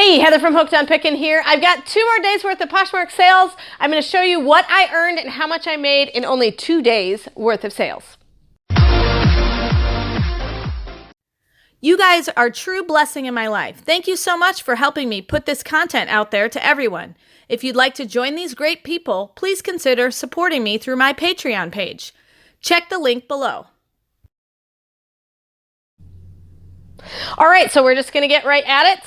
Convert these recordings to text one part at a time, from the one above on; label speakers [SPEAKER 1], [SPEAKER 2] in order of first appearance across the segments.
[SPEAKER 1] Hey, Heather from Hooked on Pickin here. I've got 2 more days worth of Poshmark sales. I'm going to show you what I earned and how much I made in only 2 days worth of sales.
[SPEAKER 2] You guys are a true blessing in my life. Thank you so much for helping me put this content out there to everyone. If you'd like to join these great people, please consider supporting me through my Patreon page. Check the link below.
[SPEAKER 1] All right, so we're just going to get right at it.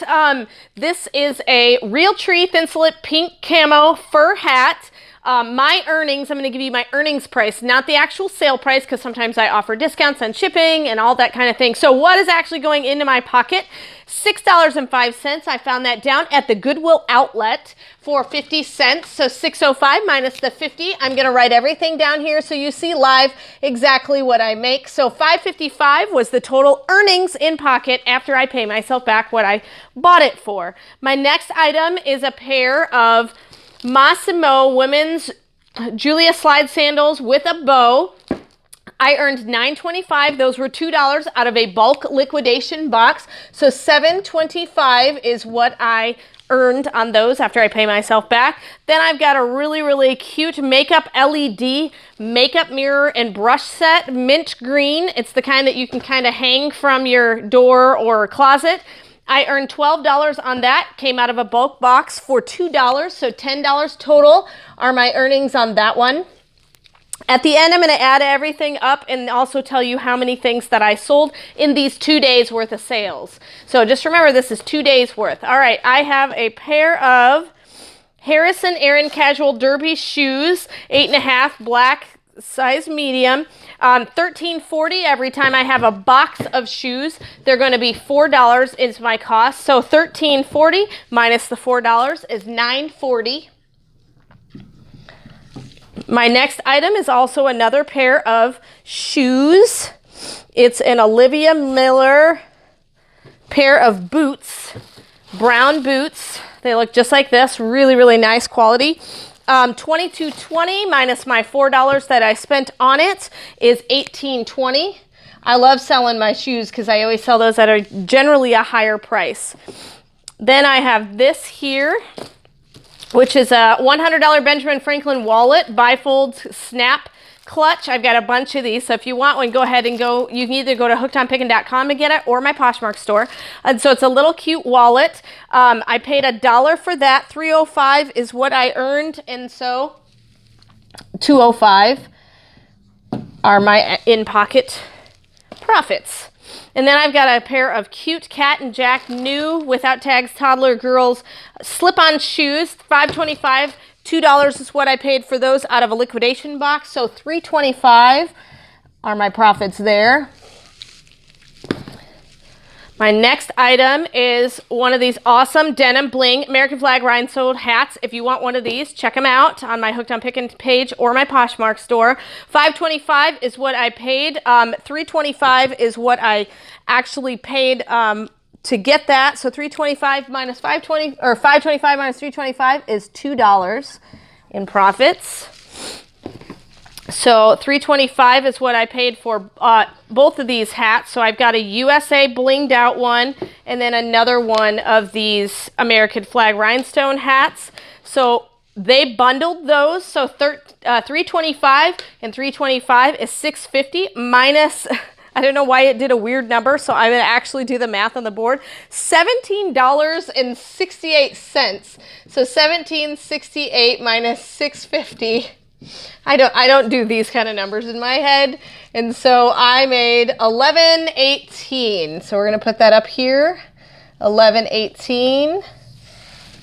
[SPEAKER 1] This is a Realtree Thinsulate pink camo fur hat. My earnings, I'm going to give you my earnings price, not the actual sale price, because sometimes I offer discounts on shipping and all that kind of thing. So what is actually going into my pocket? $6.05. I found that down at the Goodwill outlet for 50 cents. So $6.05 minus the 50. I'm going to write everything down here so you see live exactly what I make. So $5.55 was the total earnings in pocket after I pay myself back what I bought it for. My next item is a pair of Massimo women's Julia slide sandals with a bow. I earned $9.25. Those were $2 out of a bulk liquidation box. So $7.25 is what I earned on those after I pay myself back. Then I've got a really cute makeup LED makeup mirror and brush set, mint green. It's the kind that you can kind of hang from your door or closet. I earned $12 on that, came out of a bulk box for $2, so $10 total are my earnings on that one. At the end, I'm going to add everything up and also tell you how many things that I sold in these 2 days worth of sales. So just remember, this is 2 days worth. All right, I have a pair of Harrison Aaron Casual Derby shoes, 8.5, black, size medium. $13.40 every time I have a box of shoes. They're going to be $4 is my cost. So $13.40 minus the $4 is $9.40. My next item is also another pair of shoes. It's an Olivia Miller pair of boots, brown boots. They look just like this, really nice quality. $22.20 minus my $4 that I spent on it is $18.20. I love selling my shoes because I always sell those at a generally a higher price. Then I have this here, which is a $100 Benjamin Franklin wallet, bifold snap clutch. I've got a bunch of these, so if you want one, go ahead and go. You can either go to hookedonpickin.com and get it, or my Poshmark store. And so it's a little cute wallet. I paid $1 for that. $3.05 is what I earned, and so $2.05 are my in-pocket profits. And then I've got a pair of cute Cat and Jack new without tags toddler girls slip-on shoes, $5.25. $2 is what I paid for those out of a liquidation box, so $3.25 are my profits there. My next item is one of these awesome denim bling American flag rhinestone hats. If you want one of these, check them out on my Hooked on Pickin page or my Poshmark store. $5.25 is what I paid. $3.25 is what I actually paid to get that. So $3.25 minus $5.20, or $5.25 minus $3.25 is $2 in profits. So $3.25 is what I paid for both of these hats. So I've got a USA blinged out one and then another one of these American flag rhinestone hats. So they bundled those. So $3.25 and $3.25 is $6.50 minus, I don't know why it did a weird number, so I'm going to actually do the math on the board. $17.68. So $17.68 minus $6.50. I don't do these kind of numbers in my head. And so I made $11.18. So we're going to put that up here. $11.18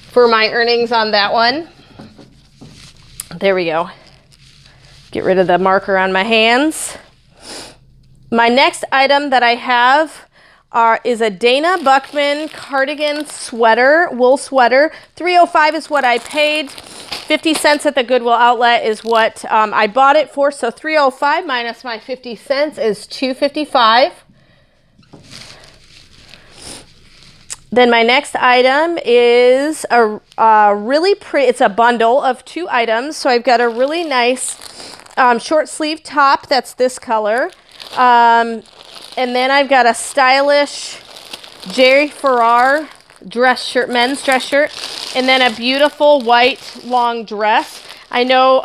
[SPEAKER 1] for my earnings on that one. There we go. Get rid of the marker on my hands. My next item that I have is a Dana Buckman cardigan sweater, wool sweater. $3.05 is what I paid. 50 cents at the Goodwill outlet is what I bought it for. So $3.05 minus my 50 cents is $2.55. Then my next item is a really pretty, it's a bundle of 2 items. So I've got a really nice short sleeve top that's this color. And then I've got a stylish Jerry Ferrar dress shirt, men's dress shirt, and then a beautiful white long dress. I know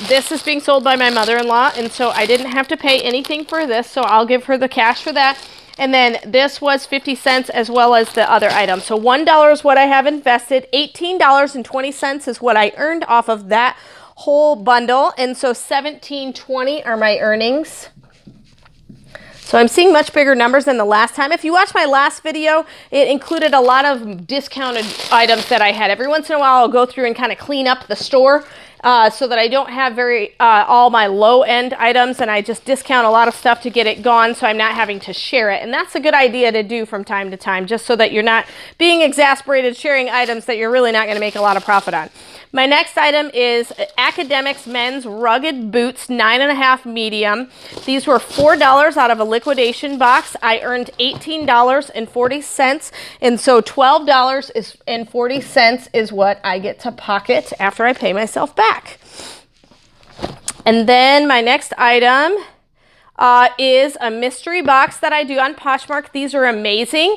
[SPEAKER 1] this is being sold by my mother-in-law, and so I didn't have to pay anything for this, so I'll give her the cash for that. And then this was 50 cents as well as the other item. So $1 is what I have invested. $18.20 is what I earned off of that whole bundle. And so $17.20 are my earnings. So I'm seeing much bigger numbers than the last time. If you watched my last video, it included a lot of discounted items that I had. Every once in a while, I'll go through and kind of clean up the store so that I don't have all my low-end items, and I just discount a lot of stuff to get it gone so I'm not having to share it. And that's a good idea to do from time to time, just so that you're not being exasperated sharing items that you're really not going to make a lot of profit on. My next item is Academics Men's Rugged Boots, 9.5 medium. These were $4 out of a liquidation box. I earned $18.40, and so $12.40 is what I get to pocket after I pay myself back. And then my next item is a mystery box that I do on Poshmark. These are amazing.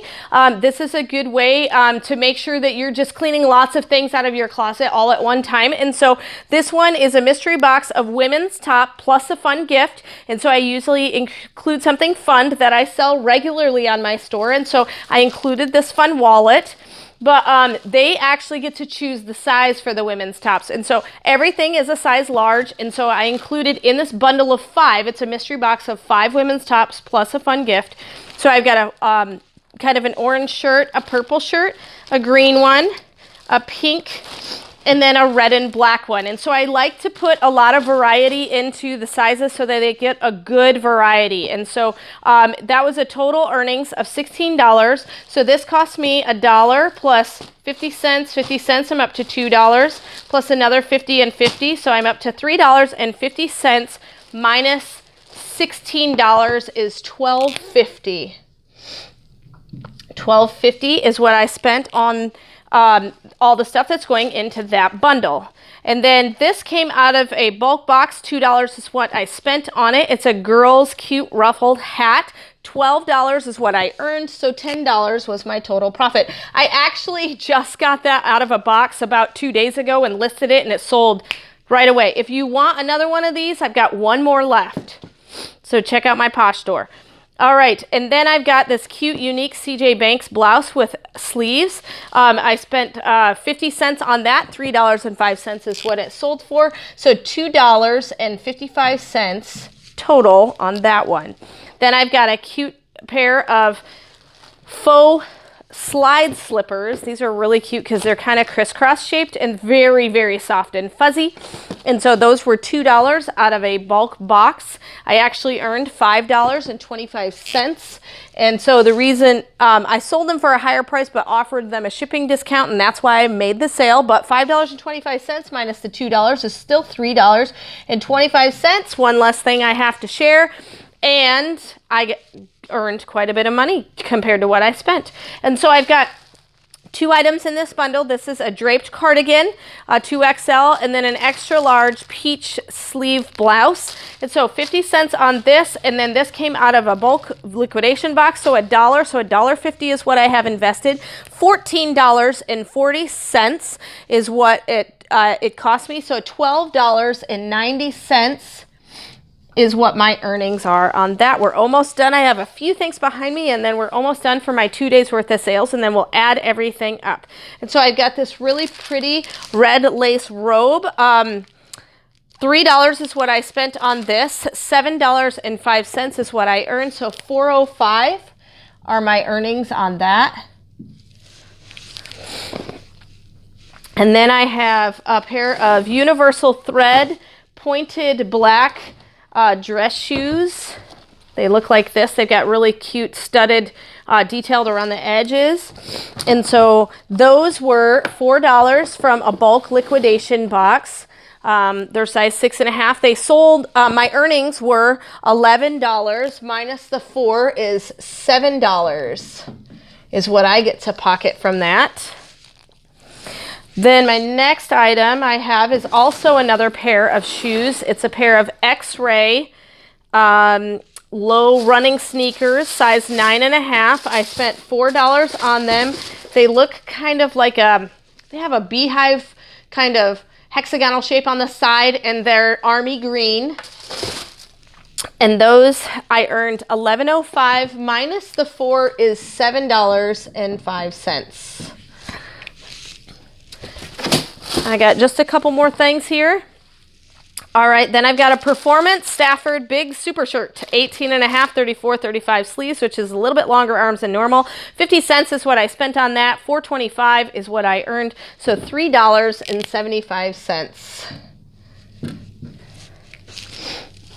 [SPEAKER 1] This is a good way to make sure that you're just cleaning lots of things out of your closet all at one time. And so this one is a mystery box of women's top plus a fun gift. And so I usually include something fun that I sell regularly on my store. And so I included this fun wallet. But they actually get to choose the size for the women's tops. And so everything is a size large. And so I included in this bundle of 5, it's a mystery box of 5 women's tops plus a fun gift. So I've got a kind of an orange shirt, a purple shirt, a green one, a pink, and then a red and black one. And so I like to put a lot of variety into the sizes so that they get a good variety. And so that was a total earnings of $16. So this cost me $1 plus 50 cents. 50 cents, I'm up to $2 plus another 50 and 50. So I'm up to $3.50 minus $16 is $12.50. $12.50 is what I spent on all the stuff that's going into that bundle. And then this came out of a bulk box. $2 is what I spent on it. It's a girl's cute ruffled hat. $12 is what I earned, so $10 was my total profit. I actually just got that out of a box about 2 days ago and listed it, and it sold right away. If you want another one of these, I've got one more left. So check out my Posh store. All right, and then I've got this cute, unique CJ Banks blouse with sleeves. I spent 50 cents on that. $3.05 is what it sold for. So $2.55 total on that one. Then I've got a cute pair of faux slide slippers. These are really cute because they're kind of crisscross shaped and very, very soft and fuzzy. And so those were $2 out of a bulk box. I actually earned $5.25. And so the reason I sold them for a higher price but offered them a shipping discount, and that's why I made the sale. But $5.25 minus the $2 is still $3.25. One less thing I have to share. And I earned quite a bit of money compared to what I spent. And so I've got 2 items in this bundle. This is a draped cardigan, 2XL, and then an extra large peach sleeve blouse. And so 50 cents on this, and then this came out of a bulk liquidation box, so $1, so $1.50 is what I have invested. $14.40 is what it cost me, so $12.90 is what my earnings are on that. We're almost done. I have a few things behind me, and then we're almost done for my 2 days worth of sales, and then we'll add everything up. And so I've got this really pretty red lace robe. $3 is what I spent on this. $7.05 is what I earned, so $4.05 are my earnings on that. And then I have a pair of universal thread pointed black dress shoes. They look like this. They've got really cute studded detailed around the edges. And so those were $4 from a bulk liquidation box. They're size 6.5. They sold, my earnings were $11 minus the 4 is $7 is what I get to pocket from that. Then my next item I have is also another pair of shoes. It's a pair of X-ray low running sneakers, size 9.5. I spent $4 on them. They look kind of like they have a beehive kind of hexagonal shape on the side, and they're army green. And those I earned $11.05 minus the 4 is $7.05. I got just a couple more things here. All right, then I've got a Performance Stafford Big Super Shirt, 18.5, 34-35 sleeves, which is a little bit longer arms than normal. 50 cents is what I spent on that. $4.25 is what I earned, so $3.75.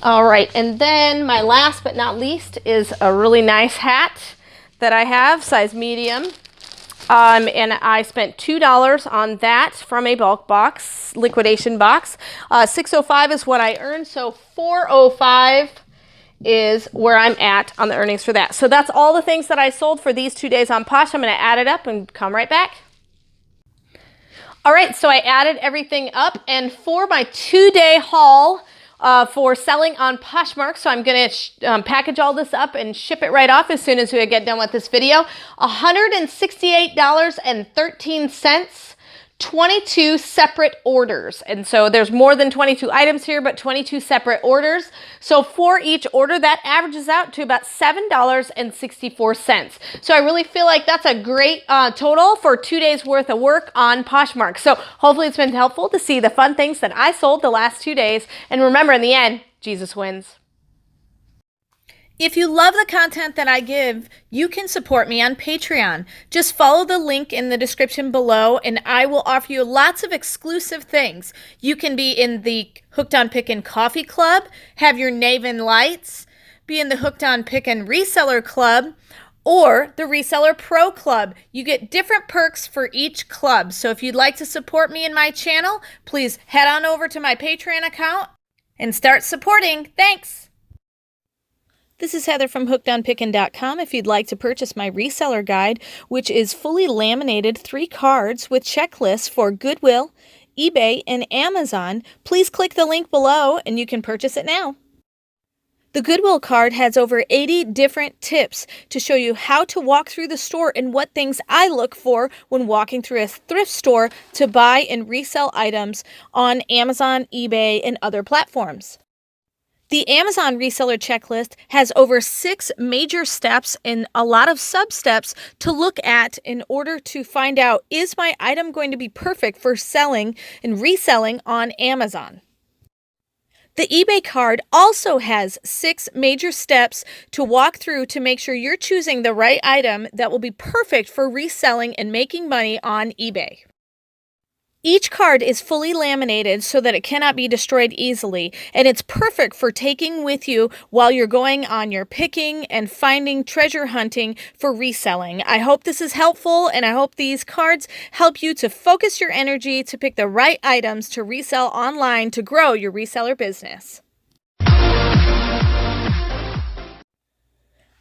[SPEAKER 1] All right, and then my last but not least is a really nice hat that I have, size medium. And I spent $2 on that from a bulk box, liquidation box. $6.05 is what I earned, so $4.05 is where I'm at on the earnings for that. So that's all the things that I sold for these 2 days on Posh. I'm going to add it up and come right back. All right, so I added everything up, and for my 2-day haul, for selling on Poshmark. So I'm going to package all this up and ship it right off as soon as we get done with this video. $168.13, 22 separate orders. And so there's more than 22 items here, but 22 separate orders. So for each order, that averages out to about $7.64. So I really feel like that's a great total for 2 days worth of work on Poshmark. So hopefully it's been helpful to see the fun things that I sold the last 2 days. And remember, in the end, Jesus wins.
[SPEAKER 2] If you love the content that I give, you can support me on Patreon. Just follow the link in the description below, and I will offer you lots of exclusive things. You can be in the Hooked on Pickin Coffee Club, have your Naven Lights, be in the Hooked on Pickin Reseller Club, or the Reseller Pro Club. You get different perks for each club. So if you'd like to support me in my channel, please head on over to my Patreon account and start supporting. Thanks! This is Heather from hookedonpickin.com. If you'd like to purchase my reseller guide, which is fully laminated 3 cards with checklists for Goodwill, eBay, and Amazon, please click the link below and you can purchase it now. The Goodwill card has over 80 different tips to show you how to walk through the store and what things I look for when walking through a thrift store to buy and resell items on Amazon, eBay, and other platforms. The Amazon reseller checklist has over 6 major steps and a lot of sub-steps to look at in order to find out, is my item going to be perfect for selling and reselling on Amazon? The eBay card also has 6 major steps to walk through to make sure you're choosing the right item that will be perfect for reselling and making money on eBay. Each card is fully laminated so that it cannot be destroyed easily, and it's perfect for taking with you while you're going on your picking and finding treasure hunting for reselling. I hope this is helpful, and I hope these cards help you to focus your energy to pick the right items to resell online to grow your reseller business.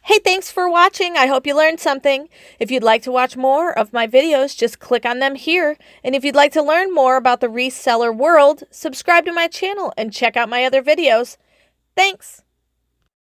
[SPEAKER 2] Hey, thanks for watching. I hope you learned something. If you'd like to watch more of my videos, just click on them here. And if you'd like to learn more about the reseller world, subscribe to my channel and check out my other videos. Thanks.